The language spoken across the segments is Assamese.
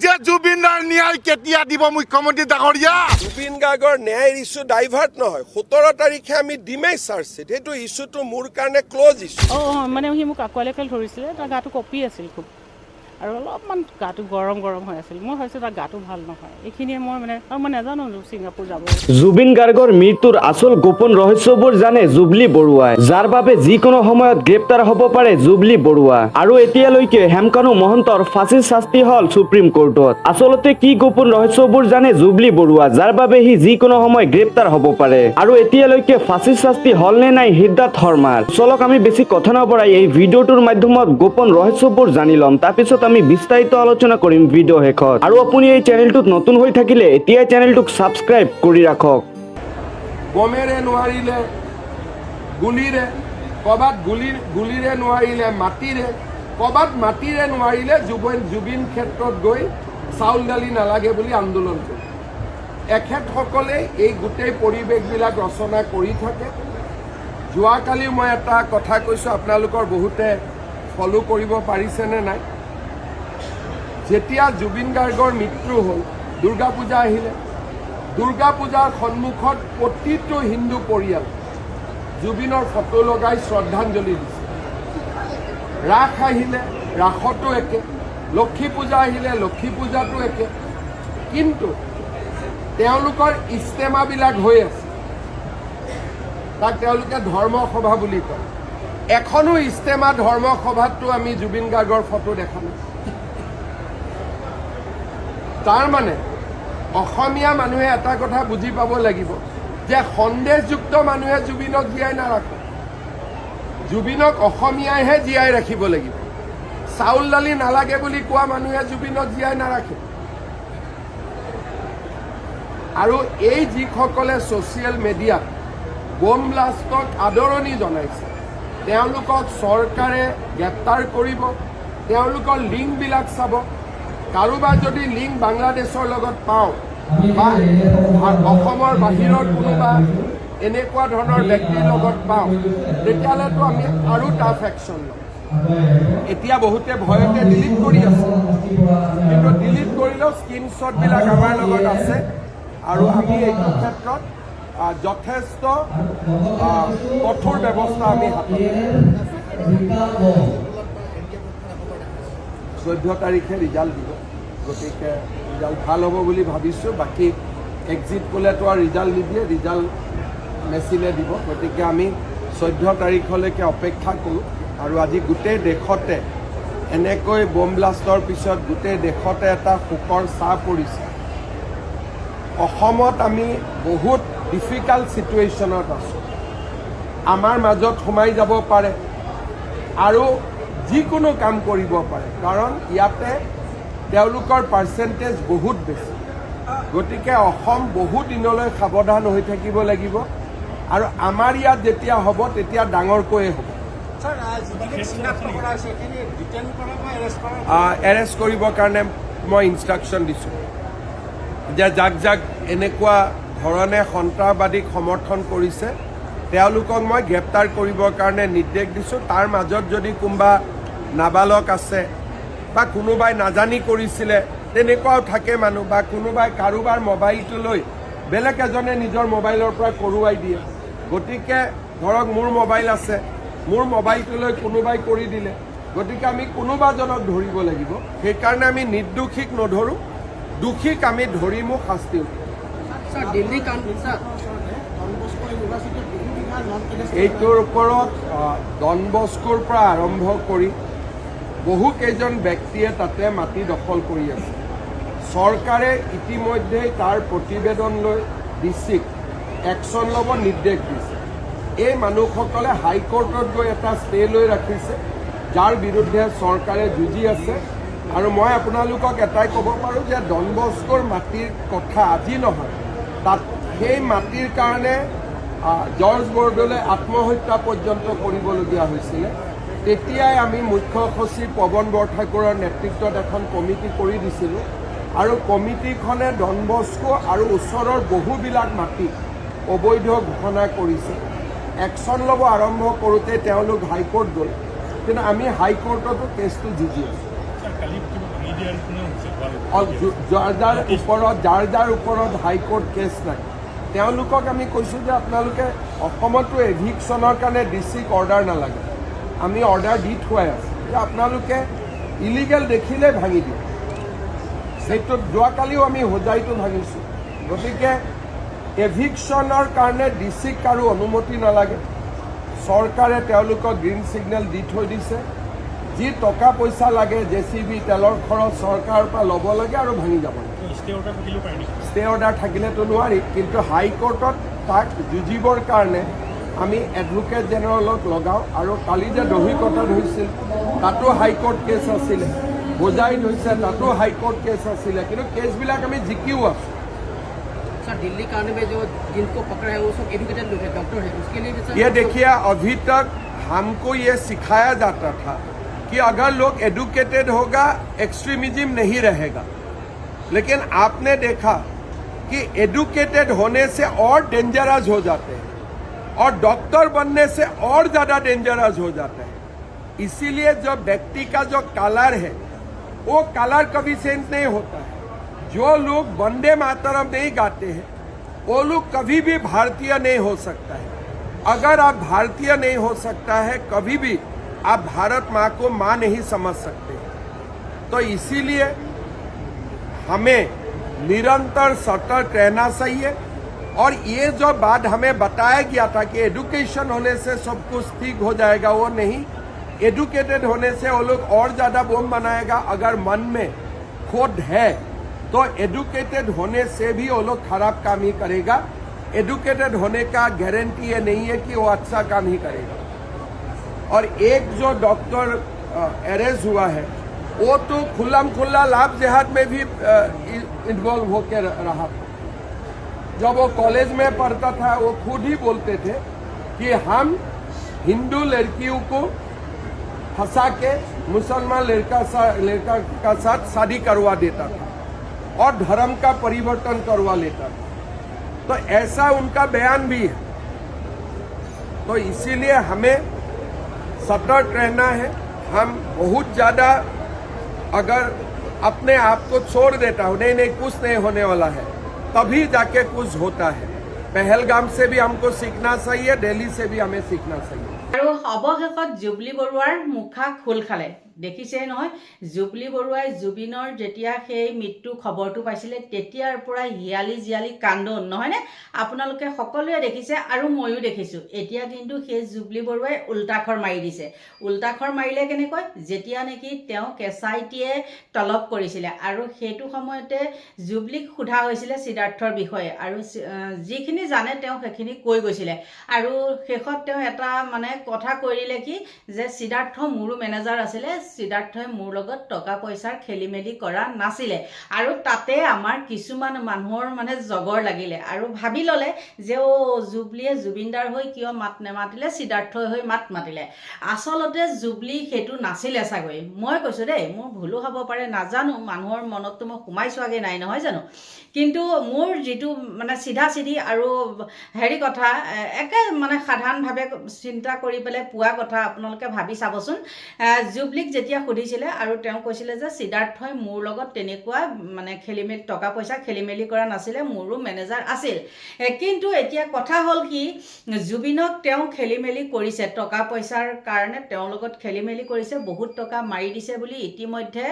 যে জুবিনৰ ন্যায় কেতিয়া দিব মুখ্যমন্ত্ৰী ডাঙৰীয়া? জুবিন গাৰ্গৰ ন্যায়ৰ ইছ্যু ডাইভাৰ্ট নহয়। 17 তাৰিখে আমি দিমেই চাৰ্জশ্বিট। সেইটো ইছ্যুটো মোৰ কাৰণে ক্ল'জ ইছ্যু। মানে সি মোক আঁকোৱালি ধৰিছিলে, তাৰ গাটো কঁপি আছিল খুব, আৰু অলপমান গাটো গৰম হৈ আছিল। মই ভাবিছোঁ তাৰ গাটো ভাল নহয়। এইখিনিয়ে মই নাজানো ছিংগাপুৰ যাব। জুবিন গাৰ্গৰ মৃত্যুৰ আচল গোপন ৰহস্যবোৰ জানে জুবলি বৰুৱাই, যাৰ বাবে যিকোনো সময়ত গ্ৰেপ্তাৰ হ'ব পাৰে জুবলি বৰুৱা। আৰু এতিয়ালৈকে হেমকানু মহন্তৰ ফাঁচীৰ শাস্তি হ'ল সুপ্ৰিম কোৰ্টত। আচলতে কি গোপন ৰহস্যবোৰ জানে জুবলি বৰুৱা, যাৰ বাবে সি যিকোনো সময় গ্ৰেপ্তাৰ হ'ব পাৰে? আৰু এতিয়ালৈকে ফাঁচীৰ শাস্তি হ'ল নে নাই সিদ্ধাৰ্থ শৰ্মাৰ? চলক আমি বেছি কথা নবঢ়াই এই ভিডিঅ'টোৰ মাধ্যমত গোপন ৰহস্যবোৰ জানি ল'ম। তাৰপিছত আমি বিস্তাৰিত আলোচনা কৰিম ভিডিঅ' শেষত। আৰু আপুনি এই চেনেলটোত নতুন হৈ থাকিলে এতিয়াই চেনেলটোক ছাবস্ক্ৰাইব কৰি ৰাখক। বমেৰে নোৱাৰিলে গুলিৰে, ক'ৰবাত গুলিৰে নোৱাৰিলে মাটিৰে, ক'ৰবাত মাটিৰে নোৱাৰিলে জুবিন ক্ষেত্ৰত গৈ চাউল দালি নালাগে বুলি আন্দোলন কৰে। এখেতসকলে এই গোটেই পৰিৱেশবিলাক ৰচনা কৰি থাকে। যোৱাকালি মই এটা কথা কৈছোঁ, আপোনালোকৰ বহুতে ফ'ল' কৰিব পাৰিছেনে নাই? যেতিয়া জুবিন গাৰ্গৰ মৃত্যু হ'ল, দুৰ্গা পূজা আহিলে। দুৰ্গা পূজাৰ সন্মুখত প্ৰতিটো হিন্দু পৰিয়াল জুবিনৰ ফটো লগাই শ্ৰদ্ধাঞ্জলি দিছে। ৰাস আহিলে, ৰাসতো একে। লক্ষী পূজা আহিলে, লক্ষী পূজাতো একে। কিন্তু তেওঁলোকৰ ইস্তেমাবিলাক হৈ আছে, তাক তেওঁলোকে ধৰ্মসভা বুলি কয়। এখনো ইস্তেমা ধৰ্মসভাততো আমি জুবিন গাৰ্গৰ ফটো দেখা নাই। তাৰমানে অসমীয়া মানুহে এটা কথা বুজি পাব লাগিব যে সন্দেহযুক্ত মানুহে জুবিনক জীয়াই নাৰাখে। জুবিনক অসমীয়াইহে জীয়াই ৰাখিব লাগিব। চাউল দালি নালাগে বুলি কোৱা মানুহে জুবিনক জীয়াই নাৰাখে। আৰু এই যিসকলে ছ'চিয়েল মিডিয়াত বম ব্লাষ্টক আদৰণি জনাইছে, তেওঁলোকক চৰকাৰে গ্ৰেপ্তাৰ কৰিব, তেওঁলোকৰ লিংকবিলাক চাব। কাৰোবাৰ যদি লিংক বাংলাদেশৰ লগত পাওঁ বা অসমৰ বাহিৰৰ কোনোবা এনেকুৱা ধৰণৰ ব্যক্তিৰ লগত পাওঁ, তেতিয়াহ'লেতো আমি আৰু টাফ একশ্যন ল'ম। এতিয়া বহুতে ভয়তে ডিলিট কৰি আছে, কিন্তু ডিলিট কৰিলেও স্ক্ৰীনশ্বটবিলাক আমাৰ লগত আছে। আৰু আমি এইটো ক্ষেত্ৰত যথেষ্ট কঠোৰ ব্যৱস্থা আমি হাতত ল'ম। 14 তাৰিখে ৰিজাল্ট দিব, গতিকে ৰিজাল্ট ভাল হ'ব বুলি ভাবিছোঁ। বাকী এক্সিট পোলেতো আৰু ৰিজাল্ট নিদিয়ে, ৰিজাল্ট মেচিনে দিব। গতিকে আমি 14 তাৰিখলৈকে অপেক্ষা কৰোঁ। আৰু আজি গোটেই দেশতে এনেকৈ বম ব্লাষ্টৰ পিছত গোটেই দেশতে এটা শোকৰ ছাঁ পৰিছে। অসমত আমি বহুত ডিফিকাল্ট ছিটুৱেশ্যনত আছোঁ। আমাৰ মাজত সোমাই যাব পাৰে আৰু যিকোনো কাম কৰিব পাৰে, কাৰণ ইয়াতে তেওঁলোকৰ পাৰ্চেণ্টেজ বহুত বেছি। গতিকে অসম বহু দিনলৈ সাৱধান হৈ থাকিব লাগিব। আৰু আমাৰ ইয়াত যেতিয়া হ'ব তেতিয়া ডাঙৰকৈয়ে হ'ব। এৰেষ্ট কৰিবৰ কাৰণে মই ইনষ্ট্ৰাকশ্যন দিছোঁ যে যাক এনেকুৱা ধৰণে সন্ত্ৰাসবাদীক সমৰ্থন কৰিছে তেওঁলোকক মই গ্ৰেপ্তাৰ কৰিবৰ কাৰণে নিৰ্দেশ দিছোঁ। তাৰ মাজত যদি কোনোবা নাবালক আছে বা কোনোবাই নাজানি কৰিছিলে, তেনেকুৱাও থাকে মানুহ, বা কোনোবাই কাৰোবাৰ মোবাইলটো লৈ বেলেগ এজনে নিজৰ মোবাইলৰ পৰা কৰোৱাই দিয়ে। গতিকে ধৰক মোৰ মোবাইল আছে, মোৰ মোবাইলটো লৈ কোনোবাই কৰি দিলে, গতিকে আমি কোনোবাজনক ধৰিব লাগিব। সেইকাৰণে আমি নিৰ্দোষীক নধৰোঁ, দোষীক আমি ধৰিমো, শাস্তি দিম। এইটোৰ ওপৰত ডন বস্কোৰ পৰা আৰম্ভ কৰি বহুকেইজন ব্যক্তিয়ে তাতে মাটি দখল কৰি আছে। চৰকাৰে ইতিমধ্যেই তাৰ প্ৰতিবেদন লৈ ডিচিক একশ্যন ল'ব নিৰ্দেশ দিছে। এই মানুহসকলে হাইকোৰ্টত গৈ এটা ষ্টে লৈ ৰাখিছে, যাৰ বিৰুদ্ধে চৰকাৰে যুঁজি আছে। আৰু মই আপোনালোকক এটাই ক'ব পাৰোঁ যে ডন বস্কোৰ মাটিৰ কথা আজি নহয়, তাত সেই মাটিৰ কাৰণে জৰ্জ বৰদলৈ আত্মহত্যা পৰ্যন্ত কৰিবলগীয়া হৈছিলে। তেতিয়াই আমি মুখ্য সচিব পৱন বৰঠাকুৰৰ নেতৃত্বত এখন কমিটি কৰি দিছিলোঁ। আৰু কমিটিখনে ডন বস্কো আৰু ওচৰৰ বহুবিলাক মাটি অবৈধ ঘোষণা কৰিছে। একশ্যন ল'ব আৰম্ভ কৰোঁতে তেওঁলোক হাইকোৰ্ট গ'ল, কিন্তু আমি হাইকোৰ্টতো কেছটো যুঁজি আছোঁ। যাৰ ওপৰত হাইকোৰ্ট কেছ নাই তেওঁলোকক আমি কৈছোঁ যে আপোনালোকে অসমতো এভিকশ্যনৰ কাৰণে ডিচিক অৰ্ডাৰ নালাগে, আমি অৰ্ডাৰ দি থোৱাই আছোঁ যে আপোনালোকে ইলিগেল দেখিলে ভাঙি দিয়ক। সেইটোত যোৱাকালিও আমি হোজাইটো ভাঙিছোঁ। গতিকে এভিকশ্যনৰ কাৰণে ডিচিক কাৰো অনুমতি নালাগে, চৰকাৰে তেওঁলোকক গ্ৰীণ ছিগনেল দি থৈ দিছে। যি টকা পইচা লাগে JCB তেলৰ খৰচ চৰকাৰৰ পৰা ল'ব লাগে আৰু ভাঙি যাব লাগে। ষ্টে অৰ্ডাৰ থাকিলেতো নোৱাৰি, কিন্তু হাইকোৰ্টত তাক যুঁজিবৰ কাৰণে আমি এডভোকেট জেনেৰেলক লগাওঁ। আৰু কালি যে দহিকটাত হৈছিল তাতো হাইকোৰ্ট কেছ আছিলে, হোজাইত হৈছে তাতো হাইকোৰ্ট কেছ আছিলে, কিন্তু কেছবিলাক আমি জিকিও আছোঁ। सर दिल्ली कांड में जो जिनको पकड़ा है वो सब एजुकेटेड लोग हैं, डॉक्टर हैं, उसके लिए भी सर ये देखिए अभी तक हमको ये सिखाया जाता था कि अगर लोग एडुकेटेड होगा एक्सट्रीमिज्म नहीं रहेगा, लेकिन आपने देखा कि एडुकेटेड होने से और डेंजरस हो जाते हैं और डॉक्टर बनने से और ज़्यादा डेंजरस हो जाते हैं। इसीलिए जो व्यक्ति का जो कलर है वो कलर कभी चेंज नहीं होता है। जो लोग वंदे मातरम नहीं गाते हैं वो लोग कभी भी भारतीय नहीं हो सकता है। अगर आप भारतीय नहीं हो सकता है कभी भी आप भारत माँ को माँ नहीं समझ सकते हैं। तो इसीलिए हमें निरंतर सतर्क रहना चाहिए। और ये जो बात हमें बताया गया था कि एडुकेशन होने से सब कुछ ठीक हो जाएगा, वो नहीं। एडुकेटेड होने से वो लोग और ज़्यादा बम बनाएगा। अगर मन में खोट है तो एडुकेटेड होने से भी वो लोग खराब काम ही करेगा। एडुकेटेड होने का गारंटी ये नहीं है कि वो अच्छा काम ही करेगा। और एक जो डॉक्टर अरेस्ट हुआ है वो तो खुल्लम खुल्ला लाभ जिहाद में भी इन्वॉल्व होकर रहा था। जब वो कॉलेज में पढ़ता था वो खुद ही बोलते थे कि हम हिंदू लड़कियों को फंसा के मुसलमान लड़का का साथ शादी करवा देता था और धर्म का परिवर्तन करवा लेता था। तो ऐसा उनका बयान भी है। तो इसीलिए हमें सतर्क रहना है। हम बहुत ज़्यादा अगर अपने आप को छोड़ देता हूँ नहीं कुछ नहीं होने वाला है तभी जाके कुछ होता है। पहलगाम से भी हमको सीखना चाहिए, दिल्ली से भी हमें सीखना चाहिए। আৰু অৱশেষত জুবলি বৰুৱাৰ মুখা খোল খালে। দেখিছেই নহয়, জুবলি বৰুৱাই জুবিনৰ যেতিয়া সেই মৃত্যু খবৰটো পাইছিলে তেতিয়াৰ পৰা হিয়ালি জিয়ালি কান্দোন নহয়নে? আপোনালোকে সকলোৱে দেখিছে আৰু ময়ো দেখিছোঁ। এতিয়া কিন্তু সেই জুবলি বৰুৱাই উল্টাখৰ মাৰি দিছে। উল্টাখৰ মাৰিলে কেনেকৈ? যেতিয়া নেকি তেওঁ কেঁচাইটিয়ে তলব কৰিছিলে আৰু সেইটো সময়তে জুবলিক সোধা হৈছিলে সিদ্ধাৰ্থৰ বিষয়ে আৰু যিখিনি জানে তেওঁ সেইখিনি কৈ গৈছিলে। আৰু শেষত তেওঁ এটা মানে কথা কৈ দিলে কি যে সিদ্ধাৰ্থ মোৰো মেনেজাৰ আছিলে, সিদ্ধাৰ্থই মোৰ লগত টকা পইচাৰ খেলি মেলি কৰা নাছিলে। আৰু তাতে আমাৰ কিছুমান মানুহৰ মানে জগৰ লাগিলে আৰু ভাবি ল'লে যে জুবলিয়ে জুবিনদাৰ হৈ কিয় মাত নেমাতিলে, সিদ্ধাৰ্থই হৈ মাত মাতিলে। আচলতে জুবলি সেইটো নাছিলে চাগৈ। মই কৈছোঁ দেই, মোৰ ভুলো হ'ব পাৰে, নাজানো, মানুহৰ মনততো মই সোমাই চোৱাগৈ নাই নহয় জানো। কিন্তু মোৰ যিটো মানে চিধা চিধি আৰু হেৰি কথা একে মানে সাধাৰণভাৱে চিন্তা কৰি পেলাই পোৱা কথা আপোনালোকে ভাবি চাবচোন। জুবলিক যেতিয়া সুধিছিলে আৰু তেওঁ কৈছিলে যে সিদ্ধাৰ্থই মোৰ লগত তেনেকুৱা মানে খেলিমেলি টকা পইচা খেলিমেলি কৰা নাছিলে, মোৰো মেনেজাৰ আছিল। কিন্তু এতিয়া কথা হ'ল কি, জুবিনক তেওঁ খেলিমেলি কৰিছে, টকা পইচাৰ কাৰণে তেওঁৰ লগত খেলিমেলি কৰিছে, বহুত টকা মাৰি দিছে বুলি ইতিমধ্যে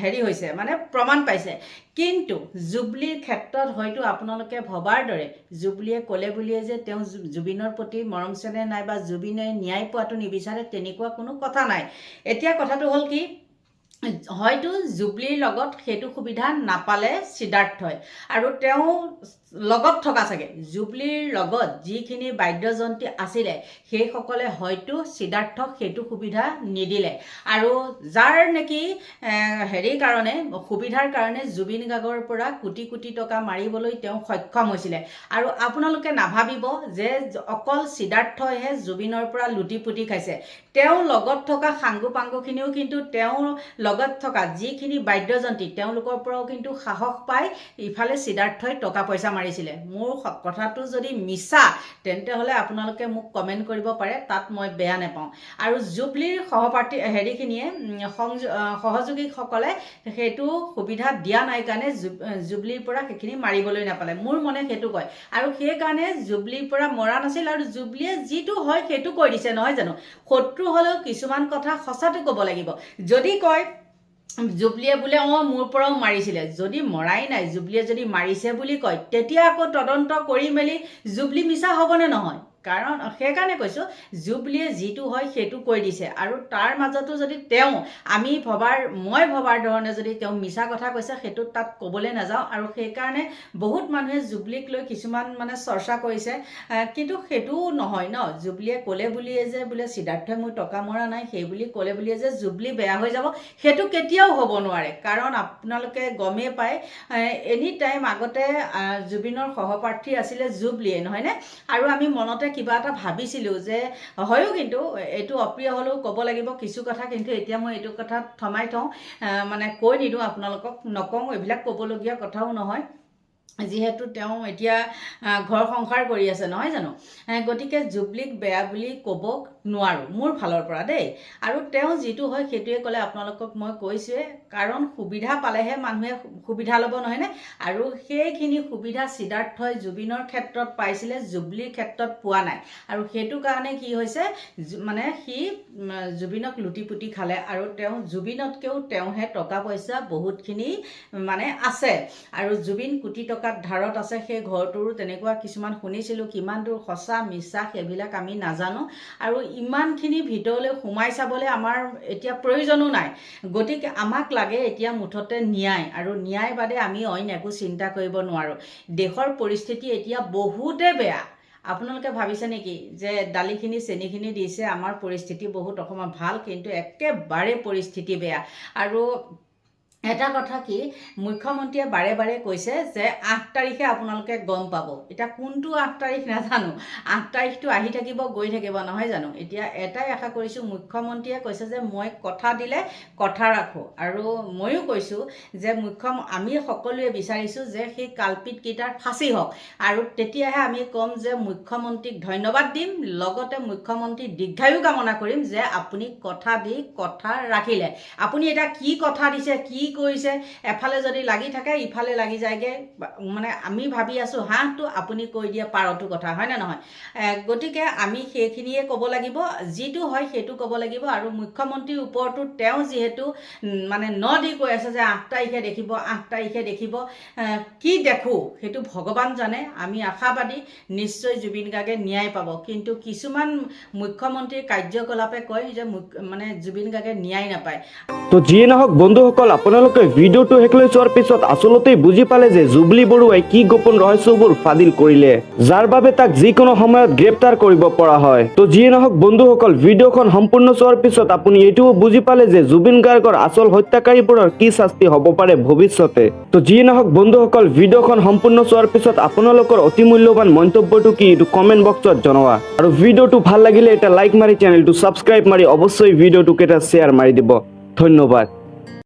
হেৰি হৈছে মানে প্ৰমাণ পাইছে। কিন্তু জুবলিৰ ক্ষেত্ৰত হয়তো আপোনালোকে ভবাৰ দৰে জুবলিয়ে ক'লে বুলিয়ে যে তেওঁ জুবিনৰ প্ৰতি মৰম চেনেহ নাই বা জুবিনে ন্যায় পোৱাটো নিবিচাৰে তেনেকুৱা কোনো কথা নাই। এতিয়া কথাটো হ'ল কি, হয়তো জুবলিৰ লগত সেইটো সুবিধা নাপালে সিদ্ধাৰ্থই, আৰু তেওঁ লগত থকা চাগে জুবলিৰ লগত যিখিনি বাদ্যযন্ত্ৰী আছিলে সেইসকলে হয়তো সিদ্ধাৰ্থক সেইটো সুবিধা নিদিলে। আৰু যাৰ নেকি হেৰিৰ কাৰণে সুবিধাৰ কাৰণে জুবিন গাৰ্গৰ পৰা কোটি কোটি টকা মাৰিবলৈ তেওঁ সক্ষম হৈছিলে। আৰু আপোনালোকে নাভাবিব যে অকল সিদ্ধাৰ্থইহে জুবিনৰ পৰা লুটি পুটি খাইছে। তেওঁৰ লগত থকা সাংগু পাংগুখিনিও কিন্তু তেওঁৰ লগত থকা যিখিনি বাদ্যযন্ত্ৰী তেওঁলোকৰ পৰাও কিন্তু সাহস পাই ইফালে সিদ্ধাৰ্থই টকা পইচা মাৰিছিলে। মোৰ কথাটো যদি মিছা তেন্তে হ'লে আপোনালোকে মোক কমেণ্ট কৰিব পাৰে, তাত মই বেয়া নাপাওঁ। আৰু জুবলিৰ সহপাঠী হেৰিখিনিয়ে সহযোগীসকলে সেইটো সুবিধা দিয়া নাই কাৰণে জুবলিৰ পৰা সেইখিনি মাৰিবলৈ নাপালে, মোৰ মনে সেইটো কয়। আৰু সেইকাৰণে জুবলিৰ পৰা মৰা নাছিল, আৰু জুবলিয়ে যিটো হয় সেইটো কৈ দিছে, নহয় জানো? শত্ৰু হ'লেও কিছুমান কথা সঁচাটো ক'ব লাগিব। যদি কয় জুবলিয়ে বোলে মোৰ পৰাও মাৰিছিলে, যদি মৰাই নাই জুবলিয়ে যদি মাৰিছে বুলি কয়, তেতিয়া আকৌ তদন্ত কৰি মেলি জুবলি মিছা হ'বনে নহয়? কাৰণ সেইকাৰণে কৈছোঁ জুবলিয়ে যিটো হয় সেইটো কৈ দিছে, আৰু তাৰ মাজতো যদি মই ভবাৰ ধৰণে যদি তেওঁ মিছা কথা কৈছে সেইটো তাত ক'বলৈ নাযাওঁ। আৰু সেইকাৰণে বহুত মানুহে জুবলিক লৈ কিছুমান মানে চৰ্চা কৰিছে, কিন্তু সেইটোও নহয় ন। জুবলিয়ে ক'লে বুলিয়ে যে বোলে সিদ্ধাৰ্থই মোৰ টকা মৰা নাই সেই বুলি ক'লে বুলিয়ে যে জুবলি বেয়া হৈ যাব সেইটো কেতিয়াও হ'ব নোৱাৰে। কাৰণ আপোনালোকে গমেই পায় এনি টাইম আগতে জুবিনৰ সহপাঠী আছিলে জুবলিয়ে, নহয়নে? আৰু আমি মনতে কিবা এটা ভাবিছিলোঁ যে হয়ো, কিন্তু এইটো অপ্ৰিয় হ'লেও ক'ব লাগিব কিছু কথা, কিন্তু এতিয়া মই এইটো কথা থমাই থওঁ, মানে কৈ নিদিওঁ আপোনালোকক, নকওঁ, এইবিলাক ক'বলগীয়া কথাও নহয়, যিহেতু তেওঁ এতিয়া ঘৰ সংসাৰ কৰি আছে, নহয় জানো? গতিকে জুবলিক বেয়া বুলি ক'ব নোৱাৰোঁ মোৰ ফালৰ পৰা দেই। আৰু তেওঁ যিটো হয় সেইটোৱে ক'লে আপোনালোকক মই কৈছোঁৱে, কাৰণ সুবিধা পালেহে মানুহে সুবিধা ল'ব, নহয়নে? আৰু সেইখিনি সুবিধা সিদ্ধাৰ্থই জুবিনৰ ক্ষেত্ৰত পাইছিলে, জুবলিৰ ক্ষেত্ৰত পোৱা নাই। আৰু সেইটো কাৰণে কি হৈছে, মানে সি জুবিনক লুটি পুটি খালে, আৰু তেওঁ জুবিনতকৈও তেওঁহে টকা পইচা বহুতখিনি মানে আছে, আৰু জুবিন কোটি টকাত ধাৰত আছে। সেই ঘৰটোৰো তেনেকুৱা কিছুমান শুনিছিলোঁ, কিমান দূৰ সঁচা মিছা সেইবিলাক আমি নাজানো, আৰু ইমানখিনি ভিতৰলৈ সোমাই চাবলৈ আমাৰ এতিয়া প্ৰয়োজনো নাই। গতিকে আমাক লাগে এতিয়া মুঠতে ন্যায়, আৰু ন্যায় বাদে আমি অইন একো চিন্তা কৰিব নোৱাৰোঁ। দেশৰ পৰিস্থিতি এতিয়া বহুতে বেয়া। আপোনালোকে ভাবিছে নেকি যে দালিখিনি চেনিখিনি দিছে আমাৰ পৰিস্থিতি বহুত অকণমান ভাল, কিন্তু একেবাৰে পৰিস্থিতি বেয়া। আৰু এটা কথা কি, মুখ্যমন্ত্ৰীয়ে বাৰে বাৰে কৈছে যে 8 তাৰিখে আপোনালোকে গম পাব। এতিয়া কোনটো 8 তাৰিখ নাজানো, 8 তাৰিখটো আহি থাকিব গৈ থাকিব, নহয় জানো? এতিয়া এটাই আশা কৰিছোঁ, মুখ্যমন্ত্ৰীয়ে কৈছে যে মই কথা দিলে কথা ৰাখোঁ, আৰু ময়ো কৈছোঁ যে আমি সকলোৱে বিচাৰিছোঁ যে সেই কালপিতকেইটাৰ ফাঁচি হওক, আৰু তেতিয়াহে আমি ক'ম যে মুখ্যমন্ত্ৰীক ধন্যবাদ দিম, লগতে মুখ্যমন্ত্ৰীৰ দীৰ্ঘায়ু কামনা কৰিম যে আপুনি কথা দি কথা ৰাখিলে। আপুনি এতিয়া কি কথা দিছে, কি কৰিছে, এফালে যদি লাগি থাকে ইফালে লাগি যায়গৈ, মানে আমি ভাবি আছোঁ হাঁহটো, আপুনি কৈ দিয়ে পাৰটো কথা, হয়নে নহয়? গতিকে আমি সেইখিনিয়ে ক'ব লাগিব, যিটো হয় সেইটো ক'ব লাগিব। আৰু মুখ্যমন্ত্ৰীৰ ওপৰতো তেওঁ যিহেতু মানে দি কৈ আছে যে 8 তাৰিখে দেখিব, 8 তাৰিখে দেখিব, কি দেখোঁ সেইটো ভগৱান জানে। আমি আশাবাদী নিশ্চয় জুবিন গাৰ্গে ন্যায় পাব, কিন্তু কিছুমান মুখ্যমন্ত্ৰীৰ কাৰ্যকলাপে কয় যে মানে জুবিন গাৰ্গে ন্যায় নাপায়। তো যিয়ে নহওক বন্ধুসকল, আপোনালোকে ভিডিঅ'টো শেষলৈ চোৱাৰ পিছত আচলতে বুজি পালে যে জুবলি বৰুৱাই কি গোপন ৰহস্যবোৰ ফাদিল কৰিলে, যাৰ বাবে তাক যিকোনো সময়ত গ্ৰেপ্তাৰ কৰিব পৰা হয়। তো যিয়ে নহওক বন্ধুসকল, ভিডিঅ'খন সম্পূৰ্ণ চোৱাৰ পিছত আপুনি এইটোও বুজি পালে যে জুবিন গাৰ্গৰ আচল হত্যাকাৰীবোৰৰ কি শাস্তি হ'ব পাৰে ভৱিষ্যতে। তো যিয়ে নহওক বন্ধুসকল, ভিডিঅ'খন সম্পূৰ্ণ চোৱাৰ পিছত আপোনালোকৰ অতি মূল্যৱান মন্তব্যটো কি এইটো কমেণ্ট বক্সত জনোৱা। আৰু ভিডিঅ'টো ভাল লাগিলে এটা লাইক মাৰি চেনেলটো ছাবস্ক্ৰাইব মাৰি অৱশ্যই ভিডিঅ'টোক এটা শ্বেয়াৰ মাৰি দিব। ধন্যবাদ।